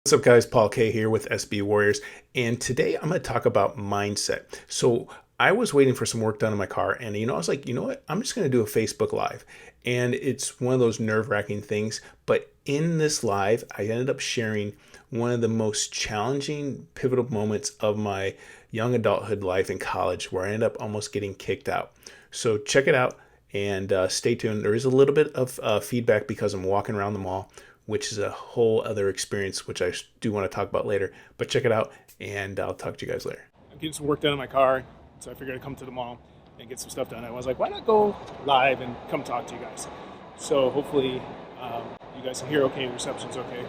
What's up, guys? Paul K here with SB Warriors, and today I'm going to talk about mindset. So, I was waiting for some work done in my car, and I was like, you know what? I'm just going to do a Facebook Live. And it's one of those nerve wracking things. But in this live, I ended up sharing one of the most challenging, pivotal moments of my young adulthood life in college, where I ended up almost getting kicked out. So, check it out and stay tuned. There is a little bit of feedback because I'm walking around the mall, which is a whole other experience, which I do want to talk about later. But check it out, and I'll talk to you guys later. I'm getting some work done in my car, so I figured I'd come to the mall and get some stuff done. I was like, why not go live and come talk to you guys? So hopefully you guys can hear okay, the reception's okay.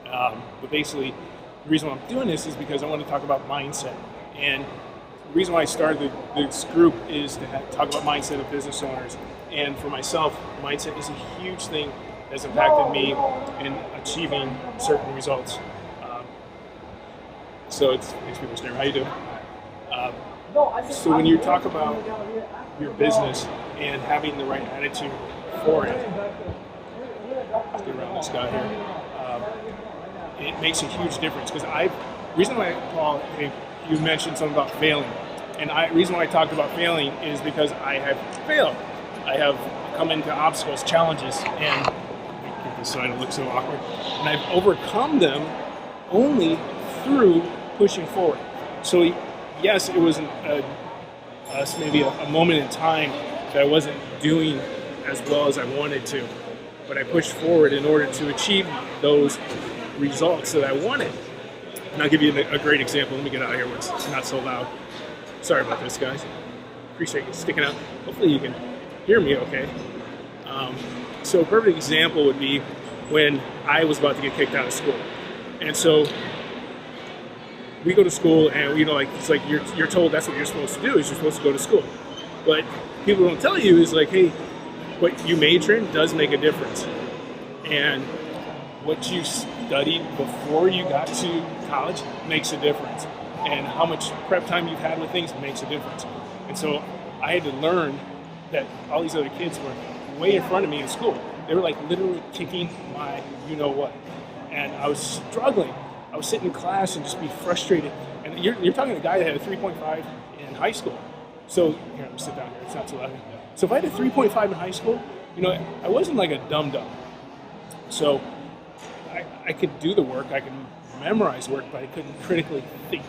But basically, the reason why I'm doing this is because I want to talk about mindset. And the reason why I started this group is to talk about mindset of business owners. And for myself, mindset is a huge thing has impacted me in achieving certain results. So it's people staring. How you doing? So when you talk about your business and having the right attitude for it, let's get around this guy here. It makes a huge difference because reason why Paul, you mentioned something about failing, and reason why I talked about failing is because I have failed. I have come into obstacles, challenges, and this side it looks so awkward, and I've overcome them only through pushing forward. So yes, it was maybe a moment in time that I wasn't doing as well as I wanted to, but I pushed forward in order to achieve those results that I wanted. And I'll give you a great example. Let me get out of here where it's not so loud. Sorry about this, guys. Appreciate you sticking out. Hopefully you can hear me okay. So a perfect example would be when I was about to get kicked out of school. And so we go to school and, it's like you're told that's what you're supposed to do, is you're supposed to go to school. But people don't tell you is like, hey, what you major in does make a difference. And what you studied before you got to college makes a difference. And how much prep time you've had with things makes a difference. And so I had to learn that all these other kids were way in front of me in school. They were like literally kicking my you-know-what. And I was struggling. I was sitting in class and just be frustrated. And you're talking to a guy that had a 3.5 in high school. So, here, I'm going to sit down here. It's not too loud. So if I had a 3.5 in high school, I wasn't like a dum-dum. So I could do the work. I could memorize work, but I couldn't critically think.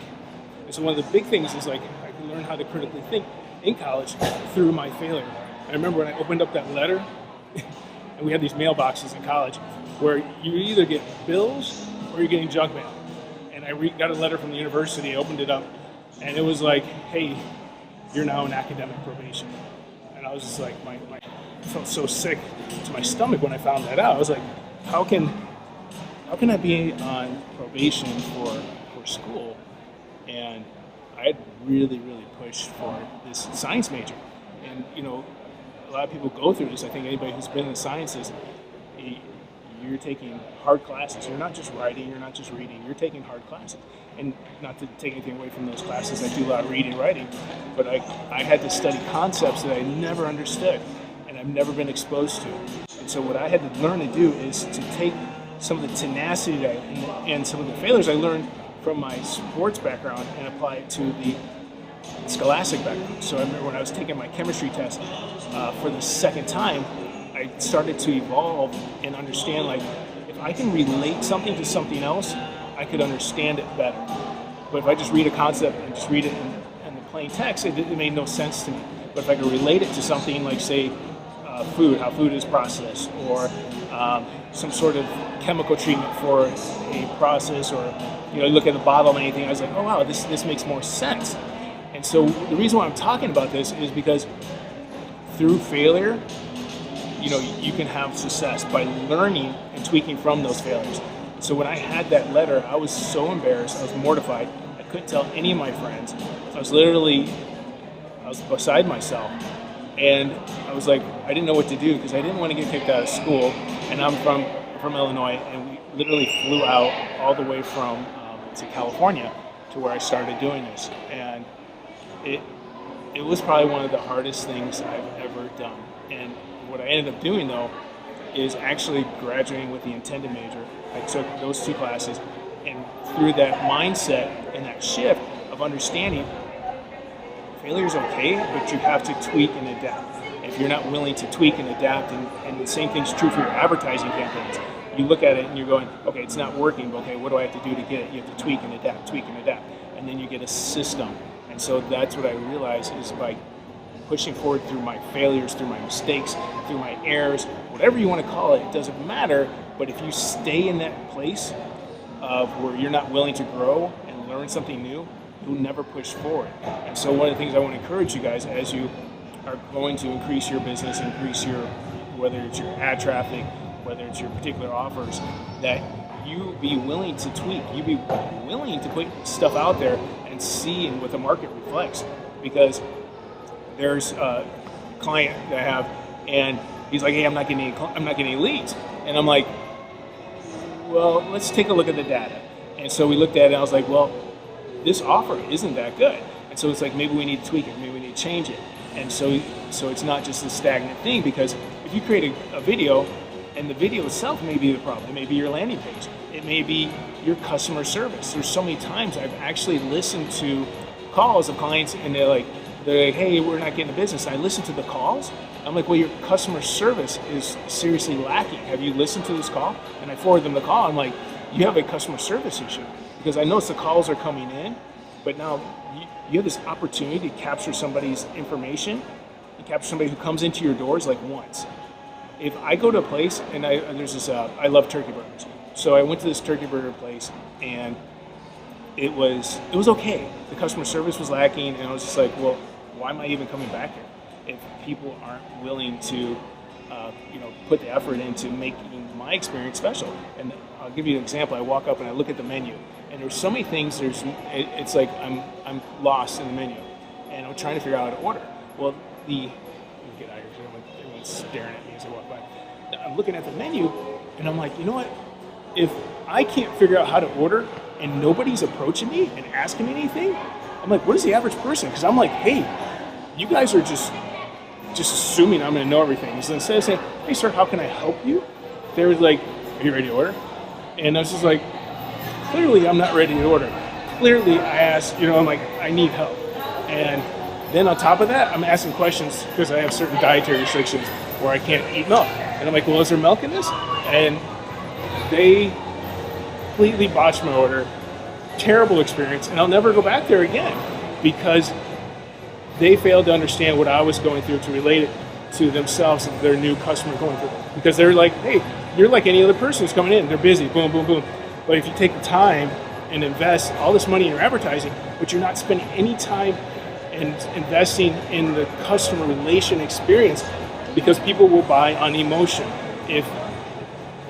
And so one of the big things is like I could learn how to critically think in college through my failure. I remember when I opened up that letter, and we had these mailboxes in college where you either get bills or you're getting junk mail. And I got a letter from the university, I opened it up, and it was like, hey, you're now in academic probation. And I was just like, I felt so sick to my stomach when I found that out. I was like, how can I be on probation for school? And I had really, really pushed for this science major. And, a lot of people go through this. I think anybody who's been in the sciences, you're taking hard classes. You're not just writing, you're not just reading, you're taking hard classes. And not to take anything away from those classes, I do a lot of reading and writing, but I had to study concepts that I never understood and I've never been exposed to. And so what I had to learn to do is to take some of the tenacity and some of the failures I learned from my sports background and apply it to the scholastic background. So I remember when I was taking my chemistry test for the second time, I started to evolve and understand, like, if I can relate something to something else, I could understand it better. But if I just read a concept and just read it in the plain text, it made no sense to me. But if I could relate it to something like, say, food, how food is processed, or some sort of chemical treatment for a process, or look at the bottle and anything, I was like, oh wow, this makes more sense. And so the reason why I'm talking about this is because through failure, you can have success by learning and tweaking from those failures. So when I had that letter, I was so embarrassed, I was mortified, I couldn't tell any of my friends. I was beside myself. And I was like, I didn't know what to do because I didn't want to get kicked out of school. And I'm from Illinois, and we literally flew out all the way from to California to where I started doing this. And it was probably one of the hardest things I've ever done. And what I ended up doing, though, is actually graduating with the intended major. I took those two classes, through that mindset and that shift of understanding failure is okay, but you have to tweak and adapt. If you're not willing to tweak and adapt, and the same thing's true for your advertising campaigns, you look at it and you're going, okay, it's not working, but okay, what do I have to do to get it? You have to tweak and adapt, and then you get a system. And so that's what I realize is by pushing forward through my failures, through my mistakes, through my errors, whatever you want to call it, it doesn't matter. But if you stay in that place of where you're not willing to grow and learn something new, you'll never push forward. And so one of the things I want to encourage you guys as you are going to increase your business, increase your, whether it's your ad traffic, whether it's your particular offers, that you be willing to tweak, you be willing to put stuff out there and see what the market reflects. Because there's a client that I have, and he's like, hey, I'm not getting any leads. And I'm like, well, let's take a look at the data. And so we looked at it, and I was like, well, this offer isn't that good. And so it's like, maybe we need to tweak it, maybe we need to change it. And so it's not just a stagnant thing, because if you create a video, and the video itself may be the problem, it may be your landing page, it may be your customer service. There's so many times I've actually listened to calls of clients, and they're like, hey, we're not getting the business. And I listen to the calls. I'm like, well, your customer service is seriously lacking. Have you listened to this call? And I forward them the call. I'm like, you have a customer service issue, because I notice the calls are coming in, but now you have this opportunity to capture somebody's information and capture somebody who comes into your doors like once. If I go to a place and there's this, I love turkey burgers. So I went to this turkey burger place, and it was okay. The customer service was lacking, and I was just like, well, why am I even coming back here if people aren't willing to put the effort into making my experience special? And I'll give you an example. I walk up and I look at the menu, and there's so many things. It's like I'm lost in the menu, and I'm trying to figure out how to order. Well, let me get out of here. Everyone's staring at me as I walk by. I'm looking at the menu, and I'm like, you know what? If I can't figure out how to order and nobody's approaching me and asking me anything, I'm like, what is the average person? Because I'm like, hey, you guys are just assuming I'm going to know everything. So instead of saying, hey, sir, how can I help you? They were like, are you ready to order? And I was just like, clearly I'm not ready to order. Clearly I asked, I'm like, I need help. And then on top of that, I'm asking questions because I have certain dietary restrictions where I can't eat milk. And I'm like, well, is there milk in this? And they completely botched my order. Terrible experience. And I'll never go back there again because they failed to understand what I was going through to relate it to themselves and their new customer going through. Because they're like, hey, you're like any other person who's coming in. They're busy, boom, boom, boom. But if you take the time and invest all this money in your advertising, but you're not spending any time and investing in the customer relation experience, because people will buy on emotion. If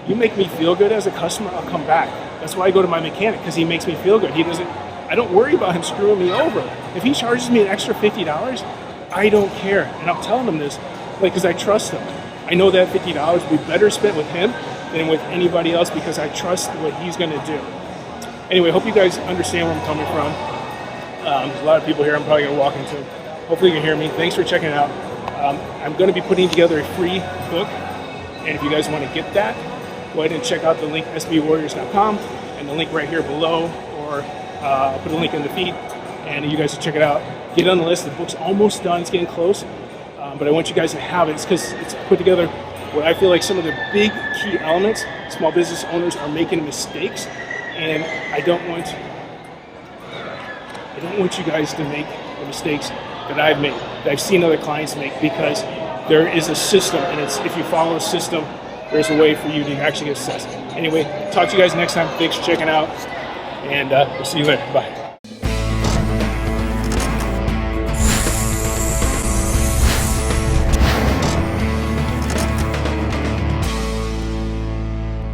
you make me feel good as a customer, I'll come back. That's why I go to my mechanic, because he makes me feel good. I don't worry about him screwing me over. If he charges me an extra $50, I don't care. And I'm telling him this, because I trust him. I know that $50 will be better spent with him than with anybody else because I trust what he's going to do. Anyway, hope you guys understand where I'm coming from. There's a lot of people here I'm probably going to walk into. Hopefully you can hear me. Thanks for checking it out. I'm going to be putting together a free book, and if you guys want to get that, go ahead and check out the link, sbwarriors.com, and the link right here below, or I'll put a link in the feed, and you guys can check it out. Get it on the list. The book's almost done. It's getting close, but I want you guys to have it. It's because it's put together what I feel like some of the big key elements. Small business owners are making mistakes, and I don't want you guys to make the mistakes that I've made, that I've seen other clients make, because there is a system, and it's if you follow a system, there's a way for you to actually get success. Anyway, talk to you guys next time. Thanks for checking out, and we'll see you later. Bye.